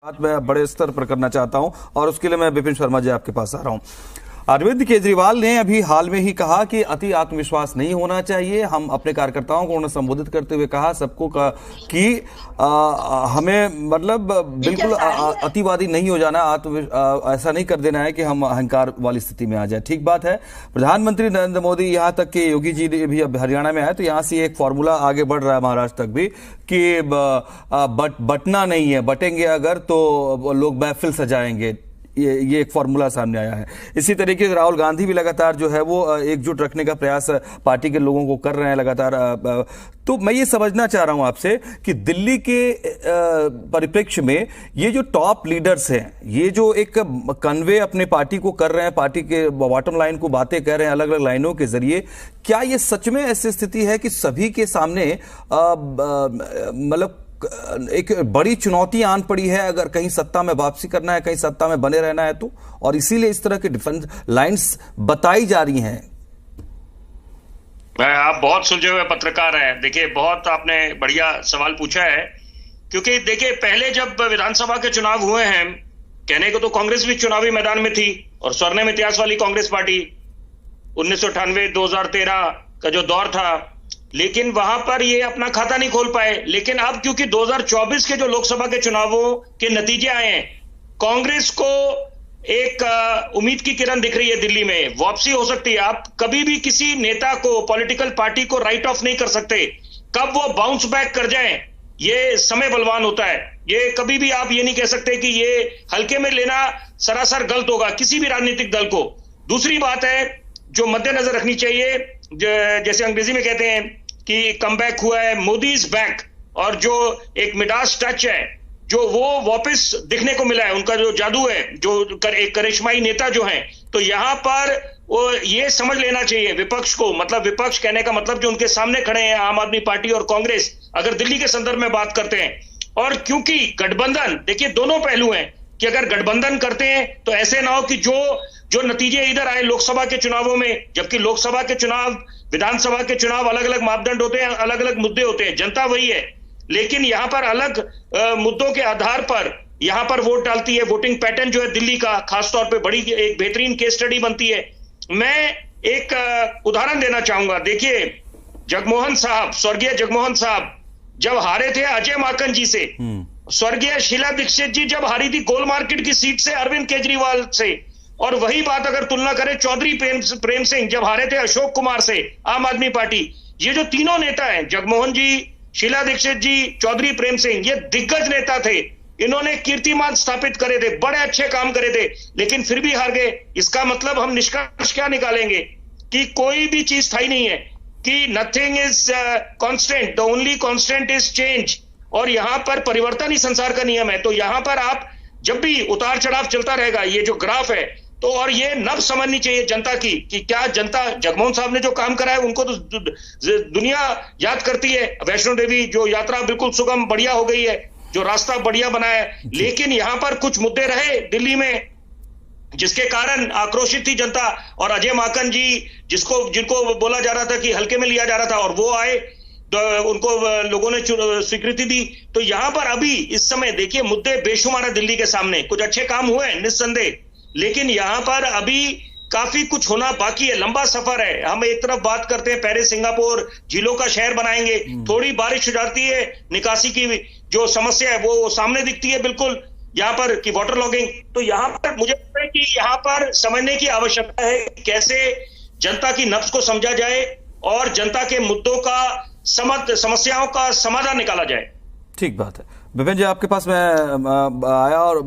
बात मैं बड़े स्तर पर करना चाहता हूं और उसके लिए मैं विपिन शर्मा जी आपके पास आ रहा हूं। अरविंद केजरीवाल ने अभी हाल में ही कहा कि अति आत्मविश्वास नहीं होना चाहिए। हम अपने कार्यकर्ताओं को उन्हें संबोधित करते हुए कहा सबको कि हमें मतलब बिल्कुल अतिवादी नहीं हो जाना, ऐसा नहीं कर देना है कि हम अहंकार वाली स्थिति में आ जाए। ठीक बात है। प्रधानमंत्री नरेंद्र मोदी यहाँ तक कि योगी जी भी अब हरियाणा में आए तो यहाँ से एक फॉर्मूला आगे बढ़ रहा है महाराष्ट्र तक भी कि बटना नहीं है, बटेंगे अगर तो लोग महफिल सजाएंगे। ये एक फॉर्मूला सामने आया है। इसी तरीके से राहुल गांधी भी लगातार जो है वो एकजुट रखने का प्रयास पार्टी के लोगों को कर रहे हैं लगातार। तो मैं ये समझना चाह रहा हूं आपसे कि दिल्ली के परिप्रेक्ष्य में ये जो टॉप लीडर्स हैं, ये जो एक कन्वे अपने पार्टी को कर रहे हैं, पार्टी के बॉटम लाइन को बातें कर रहे हैं अलग अलग लाइनों के जरिए, क्या ये सच में ऐसी स्थिति है कि सभी के सामने मतलब एक बड़ी चुनौती आन पड़ी है अगर कहीं सत्ता में वापसी करना है, कहीं सत्ता में बने रहना है तो, और इसीलिए इस तरह की डिफेंस लाइंस बताई जा रही हैं? आप बहुत सुलझे हुए पत्रकार हैं। देखिए, बहुत आपने बढ़िया सवाल पूछा है, क्योंकि देखिए पहले जब विधानसभा के चुनाव हुए हैं, कहने को तो कांग्रेस भी चुनावी मैदान में थी और स्वर्णिम इतिहास वाली कांग्रेस पार्टी 1998 2013 का जो दौर था, लेकिन वहां पर ये अपना खाता नहीं खोल पाए। लेकिन अब क्योंकि 2024 के जो लोकसभा के चुनावों के नतीजे आए हैं, कांग्रेस को एक उम्मीद की किरण दिख रही है। दिल्ली में वापसी हो सकती है। आप कभी भी किसी नेता को, पॉलिटिकल पार्टी को राइट ऑफ नहीं कर सकते। कब वो बाउंस बैक कर जाएं, ये समय बलवान होता है। ये कभी भी आप ये नहीं कह सकते कि ये हल्के में लेना सरासर गलत होगा किसी भी राजनीतिक दल को। दूसरी बात है जो मद्देनजर रखनी चाहिए, जैसे अंग्रेजी में कहते हैं कि कमबैक हुआ है, मोदी इज बैक, और जो एक मिडास टच है जो वो वापस दिखने को मिला है, उनका जो जादू है, जो एक करिश्माई नेता जो है, तो यहां पर वो ये समझ लेना चाहिए विपक्ष को, मतलब विपक्ष कहने का मतलब जो उनके सामने खड़े हैं आम आदमी पार्टी और कांग्रेस, अगर दिल्ली के संदर्भ में बात करते हैं। और क्योंकि गठबंधन, देखिए दोनों पहलू हैं कि अगर गठबंधन करते हैं तो ऐसे ना हो कि जो नतीजे इधर आए लोकसभा के चुनावों में, जबकि लोकसभा के चुनाव, विधानसभा के चुनाव अलग अलग मापदंड होते हैं, अलग अलग मुद्दे होते हैं, जनता वही है, लेकिन यहां पर अलग मुद्दों के आधार पर यहां पर वोट डालती है। वोटिंग पैटर्न जो है दिल्ली का खासतौर पे बड़ी एक बेहतरीन केस स्टडी बनती है। मैं एक उदाहरण देना चाहूंगा। देखिए जगमोहन साहब, स्वर्गीय जगमोहन साहब जब हारे थे अजय माकन जी से, स्वर्गीय शीला दीक्षित जी जब हारी थी गोल मार्केट की सीट से अरविंद केजरीवाल से, और वही बात अगर तुलना करें चौधरी प्रेम सिंह जब हारे थे अशोक कुमार से, आम आदमी पार्टी, ये जो तीनों नेता हैं, जगमोहन जी, शीला दीक्षित जी, चौधरी प्रेम सिंह, ये दिग्गज नेता थे। इन्होंने कीर्तिमान स्थापित करे थे, बड़े अच्छे काम करे थे, लेकिन फिर भी हार गए। इसका मतलब हम निष्कर्ष क्या निकालेंगे कि कोई भी चीज स्थायी नहीं है, कि nothing is constant, the only constant is change. और यहां पर परिवर्तन ही संसार का नियम है। तो यहां पर आप जब भी उतार चढ़ाव चलता रहेगा, ये जो ग्राफ है, तो और ये नब समझनी चाहिए जनता की कि क्या जनता, जगमोहन साहब ने जो काम करा है उनको तो दुनिया याद करती है। वैष्णो देवी जो यात्रा बिल्कुल सुगम बढ़िया हो गई है, जो रास्ता बढ़िया बना है, लेकिन यहां पर कुछ मुद्दे रहे दिल्ली में जिसके कारण आक्रोशित थी जनता। और अजय माकन जी जिनको बोला जा रहा था कि हल्के में लिया जा रहा था, और वो आए तो उनको लोगों ने स्वीकृति दी। तो यहां पर अभी इस समय देखिए मुद्दे बेशुमार है दिल्ली के सामने। कुछ अच्छे काम हुए निस्संदेह, लेकिन यहां पर अभी काफी कुछ होना बाकी है, लंबा सफर है। हम एक तरफ बात करते हैं पेरिस, सिंगापुर, झीलों का शहर बनाएंगे, थोड़ी बारिश हो जाती है, निकासी की जो समस्या है वो सामने दिखती है बिल्कुल यहाँ पर कि वाटर लॉगिंग। तो यहाँ पर मुझे लगता है कि यहाँ पर समझने की आवश्यकता है कैसे जनता की नब्ज को समझा जाए और जनता के मुद्दों का समस्याओं का समाधान निकाला जाए। ठीक बात है। विपिन जी आपके पास मैं आया और